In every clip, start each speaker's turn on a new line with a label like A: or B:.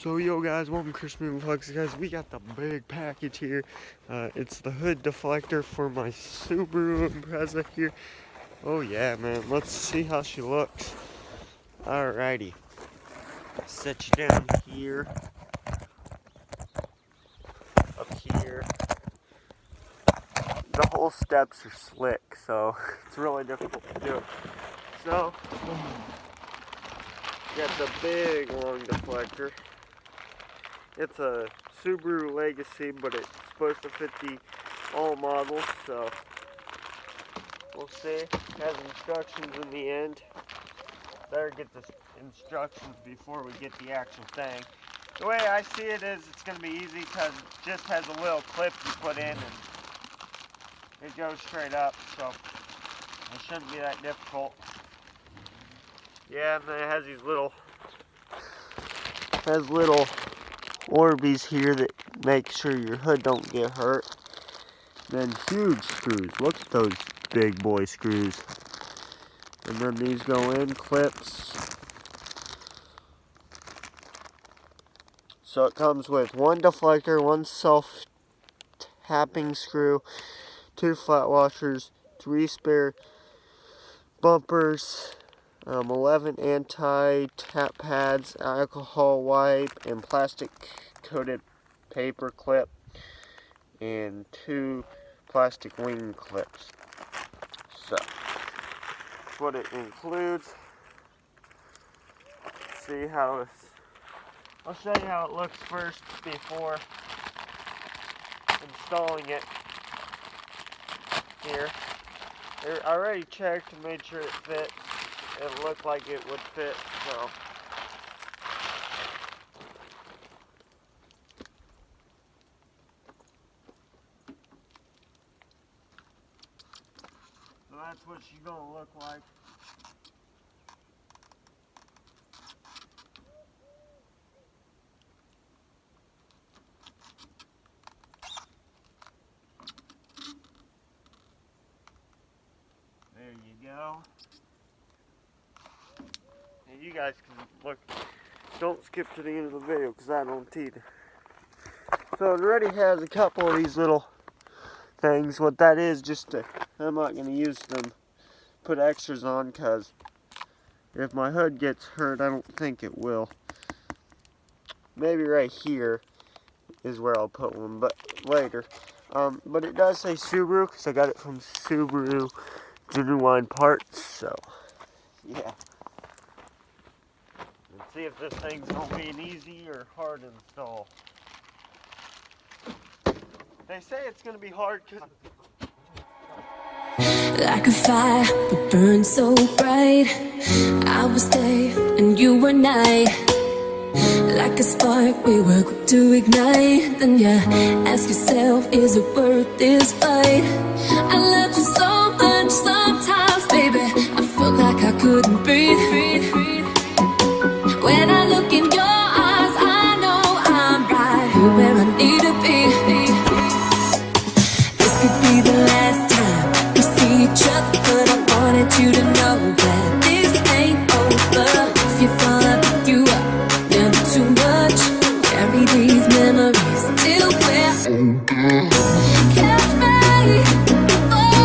A: So yo guys, welcome to Chris Moving Vlogs. Guys, we got the big package here. It's the hood deflector for my Subaru Impreza here. Oh yeah, man, let's see how she looks. Alrighty, set you down here, up here. The whole steps are slick, so it's really difficult to do. So, got the big long deflector. It's a Subaru Legacy, but it's supposed to fit the all models, so we'll see. It has instructions in the end. Better get the instructions before we get the actual thing. The way I see it is it's going to be easy because it just has a little clip you put in and it goes straight up, so it shouldn't be that difficult. Yeah, and then it has these little Orbeez here that make sure your hood don't get hurt. Then huge screws. Look at those big boy screws. And then these go in, clips. So it comes with one deflector, one self-tapping screw, 2 flat washers, 3 spare bumpers, 11 anti-tap pads, alcohol wipe, and plastic coated paper clip, and 2 plastic wing clips. So that's what it includes. See how it's, I'll show you how it looks first before installing it here. I already checked and made sure it fits. It looked like it would fit, so that's what she's gonna look like. There you go. And you guys can look, don't skip to the end of the video because I don't either. So it already has a couple of these little things. What that is, just to, I'm not going to use them, put extras on, because if my hood gets hurt, I don't think it will. Maybe right here is where I'll put one, but later. But it does say Subaru because I got it from Subaru Genuine Parts, so yeah. Let's see if this thing's gonna be an easy or hard install. They say it's gonna be hard because
B: like a fire that burned so bright, I was day and you were night. Like a spark we were quick to ignite. Then you ask yourself, is it worth this fight? I love you so much sometimes, baby, I felt like I couldn't breathe. When I look in your eyes, I know I'm right here where I need to be. This could be the last time we see each other, but I wanted you to know that this ain't over. If you fall, I'll pick you up, never too much. Carry these memories till we're older. Catch me before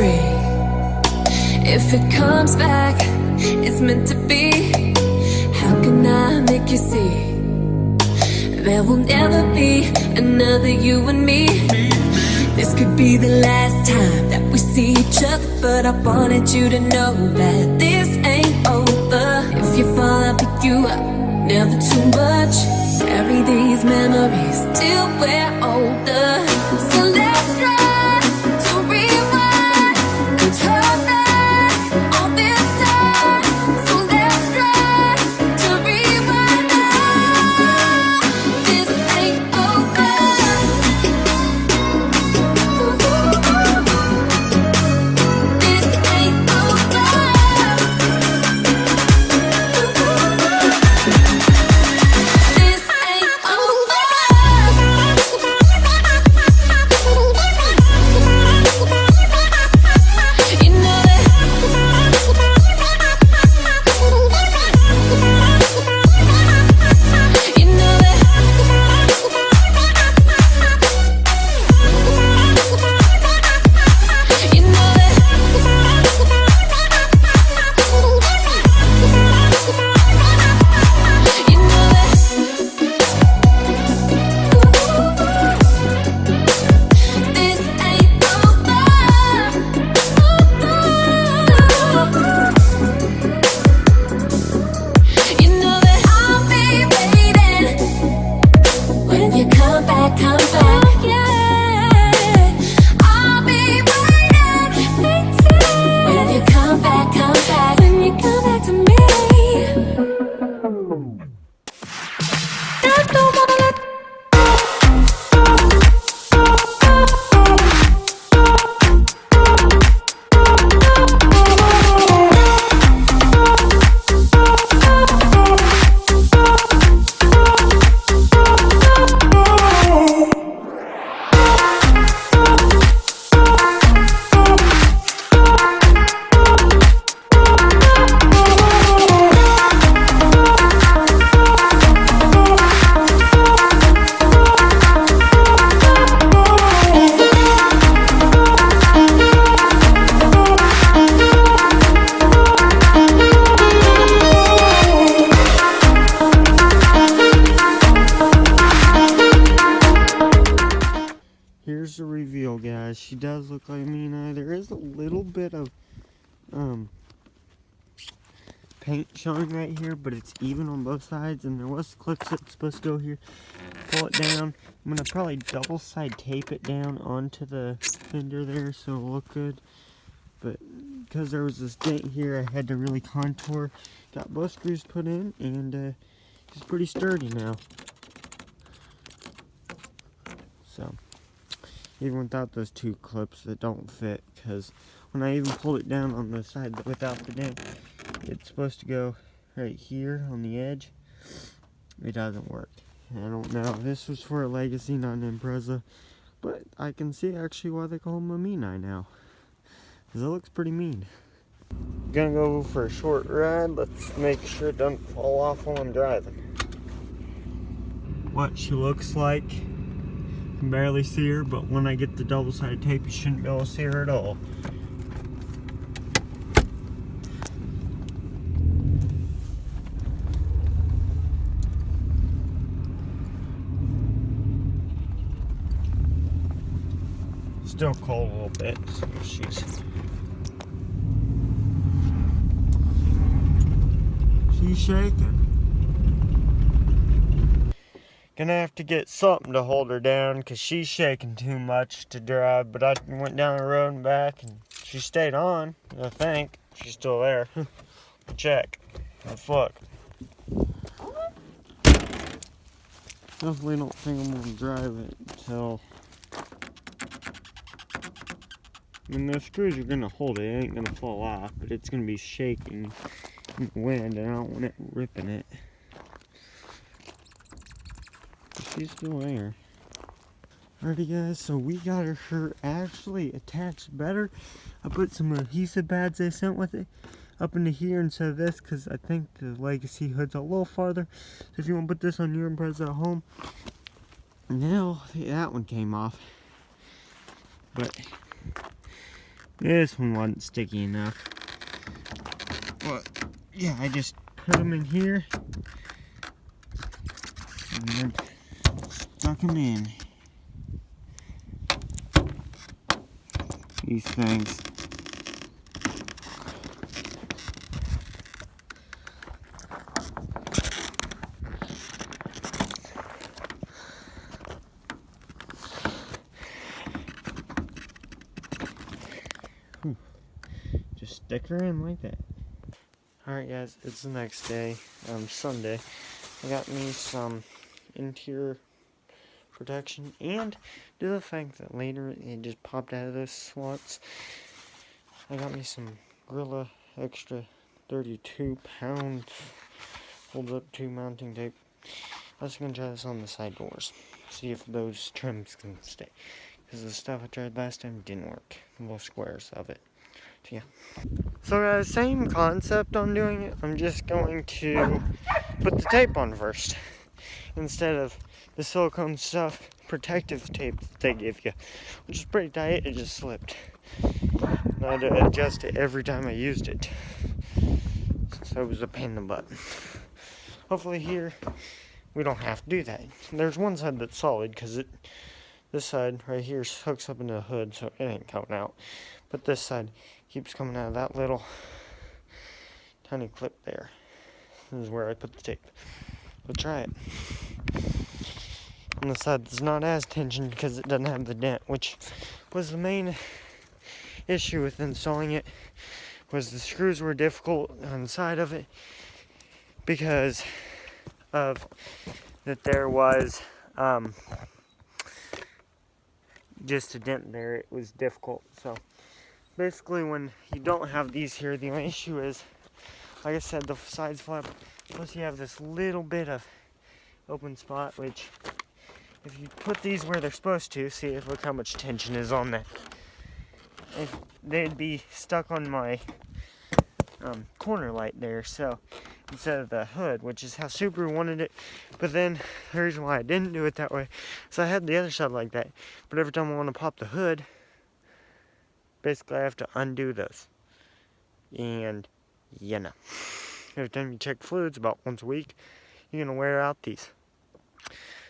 B: free. If it comes back, it's meant to be. How can I make you see? There will never be another you and me. This could be the last time that we see each other, but I wanted you to know that this ain't over. If you fall, I'll pick you up, never too much. Carry these memories till we're older. So let's try to rewind and turn back all this time. So let's try to rewind now. This ain't over. This ain't over. This ain't over. You know that. You know that. You know that. You know that. This ain't over. You know that I'll be waiting when you come back, come back. Oh, yeah. I'll be waiting when you come back, come back. When you come back to me. I don't wanna let
A: Here's the reveal, guys. She does look like me now. There is a little bit of paint showing right here, but it's even on both sides, and there was clips that's supposed to go here. Pull it down. I'm gonna probably double side tape it down onto the fender there so it'll look good. But because there was this dent here, I had to really contour. Got both screws put in, and it's pretty sturdy now. So, even without those two clips that don't fit, because when I even pulled it down on the side without the dent, it's supposed to go right here on the edge. It doesn't work. I don't know. This was for a Legacy, not an Impreza, but I can see actually why they call him a mean eye now, because it looks pretty mean. Gonna go for a short ride. Let's make sure it doesn't fall off while I'm driving. What she looks like. You can barely see her, but when I get the double-sided tape, you shouldn't be able to see her at all. Still cold a little bit, so she's shaking. Gonna have to get something to hold her down because she's shaking too much to drive. But I went down the road and back and she stayed on, I think. She's still there. Check. Let's look. Definitely don't think I'm gonna drive it until when those screws are gonna hold it. It ain't gonna fall off, but it's gonna be shaking in the wind and I don't want it ripping it. She's still there. Alrighty guys, so we got her actually attached better. I put some adhesive pads they sent with it up into here instead of this because I think the Legacy hood's a little farther. So if you want to put this on your Impreza at home, now that one came off. But This one wasn't sticky enough. But yeah, I just put them in here and then stuck them in. These things. Just stick her in like that. Alright guys, it's the next day, Sunday. I got me some interior protection, and due to the fact that later it just popped out of those slots, I got me some Gorilla Extra 32 pound holds up to mounting tape. I was going to try this on the side doors, see if those trims can stay, because the stuff I tried last time didn't work, the little squares of it. So yeah. So guys, same concept on doing it. I'm just going to put the tape on first, instead of the silicone stuff, protective tape that they give you, which is pretty tight. It just slipped. And I had to adjust it every time I used it, so it was a pain in the butt. Hopefully here we don't have to do that. There's one side that's solid, because this side right here hooks up into the hood, so it ain't coming out. But this side keeps coming out of that little tiny clip there. This is where I put the tape. We'll try it. On the side that's not as tensioned because it doesn't have the dent, which was the main issue with installing it, was the screws were difficult on the side of it because of that there was just a dent there. It was difficult. So basically when you don't have these here, the only issue is, like I said, the sides flap, plus you have this little bit of open spot, which if you put these where they're supposed to, see if look how much tension is on that. If they'd be stuck on my corner light there, so instead of the hood, which is how Subaru wanted it. But then the reason why I didn't do it that way, so I had the other side like that, but every time I want to pop the hood, basically I have to undo those. And you know, every time you check fluids about once a week, you're gonna wear out these.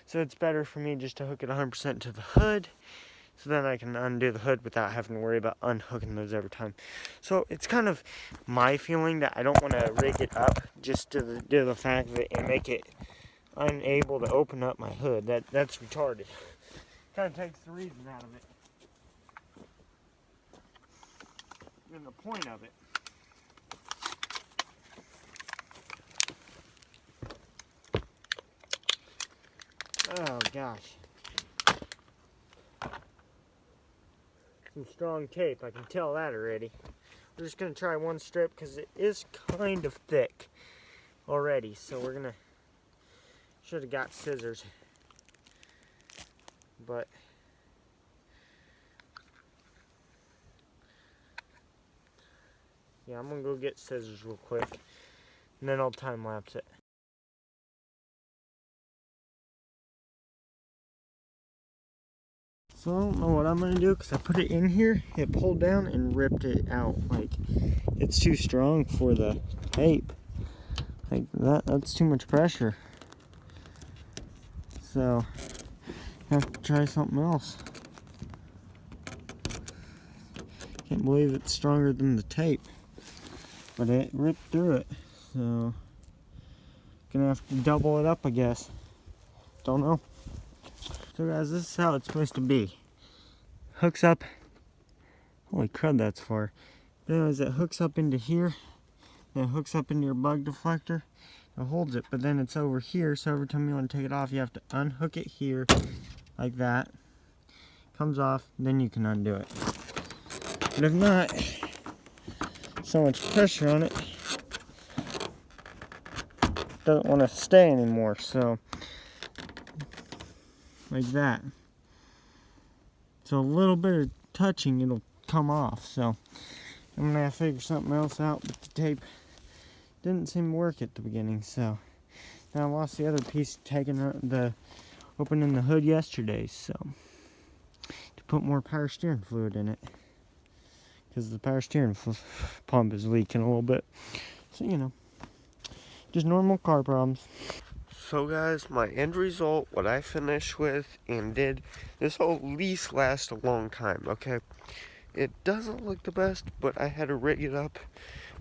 A: So it's better for me just to hook it 100% to the hood, so then I can undo the hood without having to worry about unhooking those every time. So it's kind of my feeling that I don't want to rig it up just to the fact that it make it unable to open up my hood. That's retarded. Kind of takes the reason out of it. And the point of it. Oh gosh. Some strong tape, I can tell that already. We're just going to try one strip because it is kind of thick already. So we're going to, should have got scissors. But yeah, I'm going to go get scissors real quick. And then I'll time lapse it. So I don't know what I'm going to do because I put it in here, it pulled down and ripped it out. Like, it's too strong for the tape. Like, that's too much pressure. So, I have to try something else. Can't believe it's stronger than the tape. But it ripped through it. So, gonna have to double it up, I guess. Don't know. So guys, this is how it's supposed to be. Hooks up. Holy crud, that's far. But anyways, it hooks up into here. Then it hooks up into your bug deflector. It holds it, but then it's over here, so every time you want to take it off, you have to unhook it here, like that. Comes off, then you can undo it. But if not, so much pressure on it, doesn't want to stay anymore, so like that. So a little bit of touching, it'll come off. So I'm gonna have to figure something else out, but the tape didn't seem to work at the beginning. So then I lost the other piece taking opening the hood yesterday. So to put more power steering fluid in it, because the power steering pump is leaking a little bit. So, you know, just normal car problems. So guys, my end result, what I finished with and did, this will at least last a long time, okay? It doesn't look the best, but I had to rig it up.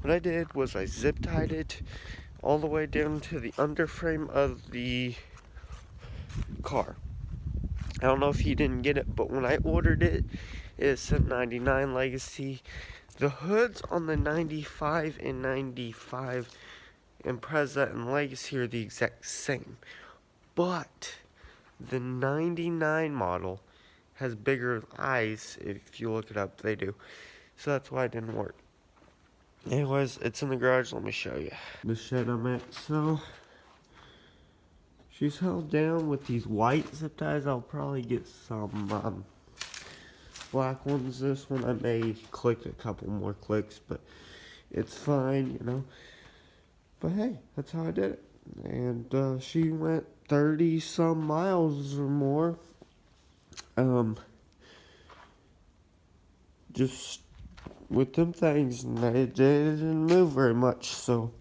A: What I did was I zip tied it all the way down to the underframe of the car. I don't know if you didn't get it, but when I ordered it, it said 99 Legacy. The hoods on the 95 and 95 Impreza and Legacy are the exact same. But the 99 model has bigger eyes. If you look it up, they do. So that's why it didn't work. Anyways, it's in the garage. Let me show you. The shed I'm at. So she's held down with these white zip ties. I'll probably get some black ones. This one I may click a couple more clicks, but it's fine, you know. But hey, that's how I did it. And she went 30 some miles or more. Just with them things, and they didn't move very much, so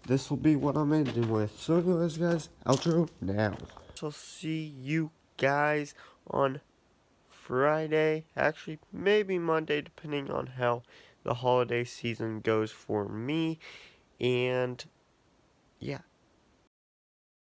A: this will be what I'm ending with. So anyways guys, outro now. So see you guys on Friday, actually maybe Monday, depending on how the holiday season goes for me. And yeah,